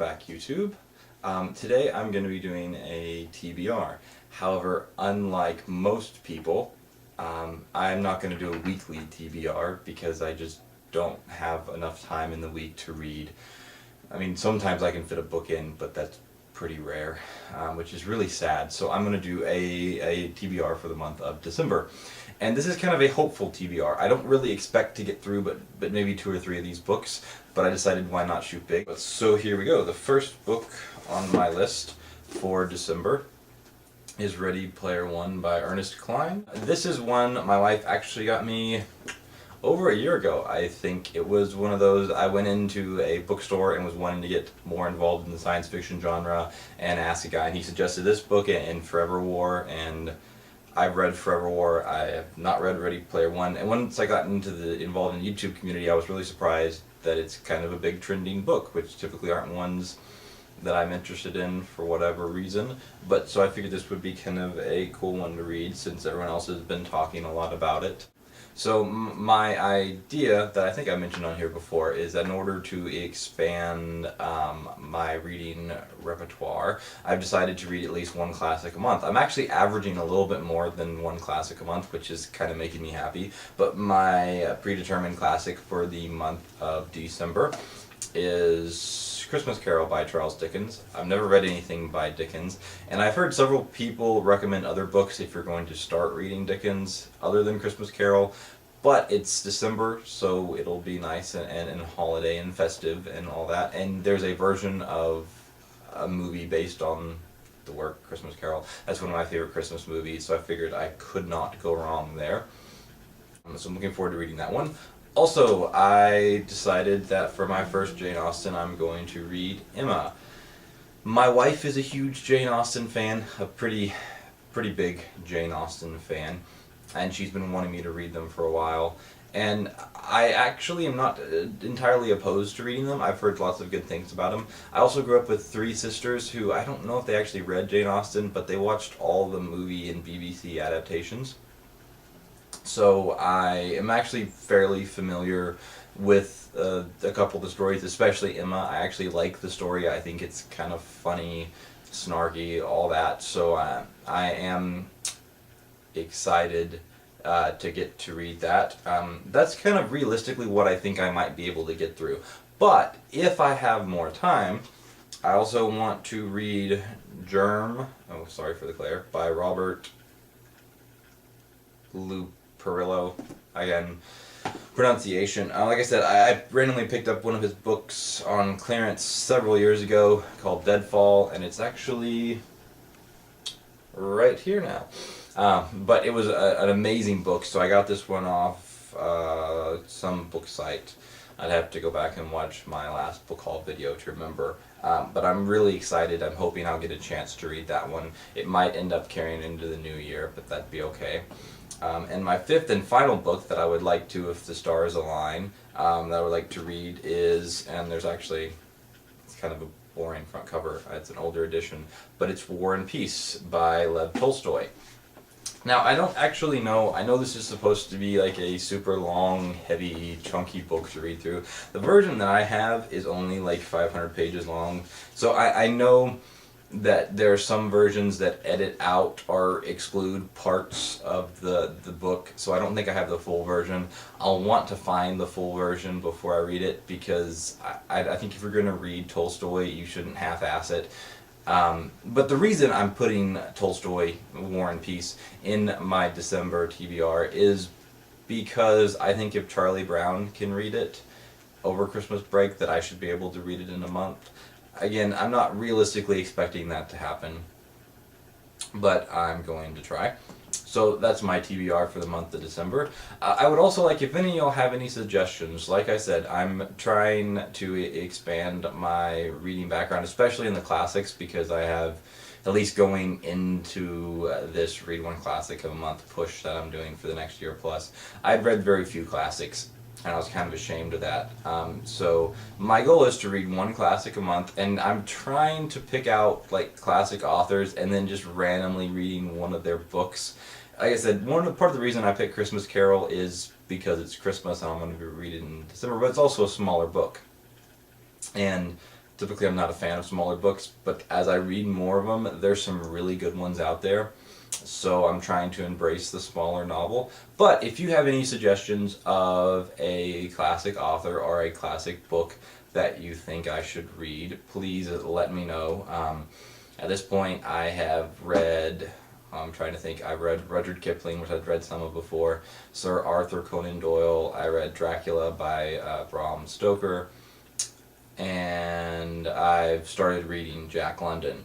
back, YouTube. Today I'm going to be doing a TBR. However, unlike most people, I'm not going to do a weekly TBR because I just don't have enough time in the week to read. I mean, sometimes I can fit a book in, but that's pretty rare, which is really sad. So I'm going to do a TBR for the month of December. And this is kind of a hopeful TBR. I don't really expect to get through but maybe 2 or 3 of these books, but I decided why not shoot big. So here we go. The first book on my list for December is Ready Player One by Ernest Cline. This is one my wife actually got me over a year ago. I think it was one of those, I went into a bookstore and was wanting to get more involved in the science fiction genre and asked a guy, and he suggested this book and Forever War, and I've read Forever War. I have not read Ready Player One, and once I got involved in the YouTube community, I was really surprised that it's kind of a big trending book, which typically aren't ones that I'm interested in for whatever reason. But so I figured this would be kind of a cool one to read since everyone else has been talking a lot about it. So my idea that I think I mentioned on here before is that in order to expand my reading repertoire, I've decided to read at least one classic a month. I'm actually averaging a little bit more than one classic a month, which is kind of making me happy. But my predetermined classic for the month of December is Christmas Carol by Charles Dickens. I've never read anything by Dickens, and I've heard several people recommend other books if you're going to start reading Dickens other than Christmas Carol, but it's December, so it'll be nice and holiday and festive and all that, and there's a version of a movie based on the work Christmas Carol. That's one of my favorite Christmas movies, so I figured I could not go wrong there. So I'm looking forward to reading that one. Also, I decided that for my first Jane Austen, I'm going to read Emma. My wife is a huge Jane Austen fan, a pretty big Jane Austen fan, and she's been wanting me to read them for a while. And I actually am not entirely opposed to reading them. I've heard lots of good things about them. I also grew up with 3 sisters who, I don't know if they actually read Jane Austen, but they watched all the movie and BBC adaptations. So I am actually fairly familiar with a couple of the stories, especially Emma. I actually like the story. I think it's kind of funny, snarky, all that. So I am excited to get to read that. That's kind of realistically what I think I might be able to get through. But if I have more time, I also want to read Germ, oh sorry for the glare, by Robert Perillo. Again, pronunciation. Like I said, I randomly picked up one of his books on clearance several years ago called Deadfall, and it's actually right here now. But it was an amazing book, so I got this one off some book site. I'd have to go back and watch my last book haul video to remember. But I'm really excited. I'm hoping I'll get a chance to read that one. It might end up carrying into the new year, but that'd be okay. And my 5th and final book that I would like to, if the stars align, that I would like to read is, and there's actually, it's kind of a boring front cover, it's an older edition, but it's War and Peace by Lev Tolstoy. Now, I don't actually know, I know this is supposed to be like a super long, heavy, chunky book to read through. The version that I have is only like 500 pages long, so I know that there are some versions that edit out or exclude parts of the book, so I don't think I have the full version. I'll want to find the full version before I read it, because I think if you're going to read Tolstoy, you shouldn't half-ass it. But the reason I'm putting Tolstoy, War and Peace, in my December TBR is because I think if Charlie Brown can read it over Christmas break, that I should be able to read it in a month. Again, I'm not realistically expecting that to happen, but I'm going to try. So that's my TBR for the month of December. I would also like, if any of y'all have any suggestions, like I said, I'm trying to expand my reading background, especially in the classics, because I have, at least going into this read one classic a month push that I'm doing for the next year plus. I've read very few classics, and I was kind of ashamed of that. So my goal is to read one classic a month, and I'm trying to pick out like classic authors and then just randomly reading one of their books. Like I said, part of the reason I picked Christmas Carol is because it's Christmas and I'm going to be reading in December, but it's also a smaller book. And typically I'm not a fan of smaller books, but as I read more of them, there's some really good ones out there. So I'm trying to embrace the smaller novel. But if you have any suggestions of a classic author or a classic book that you think I should read, please let me know. At this point, I have read, I'm trying to think, I've read Rudyard Kipling, which I've read some of before, Sir Arthur Conan Doyle, I read Dracula by Bram Stoker, and I've started reading Jack London,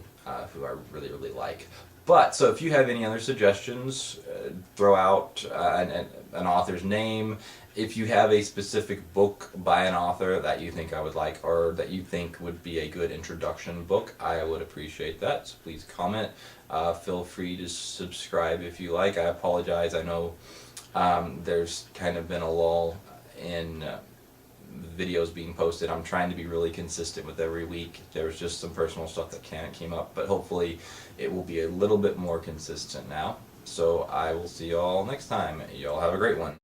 who I really, really like. But, so if you have any other suggestions, throw out an author's name. If you have a specific book by an author that you think I would like, or that you think would be a good introduction book, I would appreciate that. So please comment. Feel free to subscribe if you like. I apologize. I know there's kind of been a lull in videos being posted. I'm trying to be really consistent with every week. There was just some personal stuff that came up, but hopefully it will be a little bit more consistent now. So I will see y'all next time. Y'all have a great one.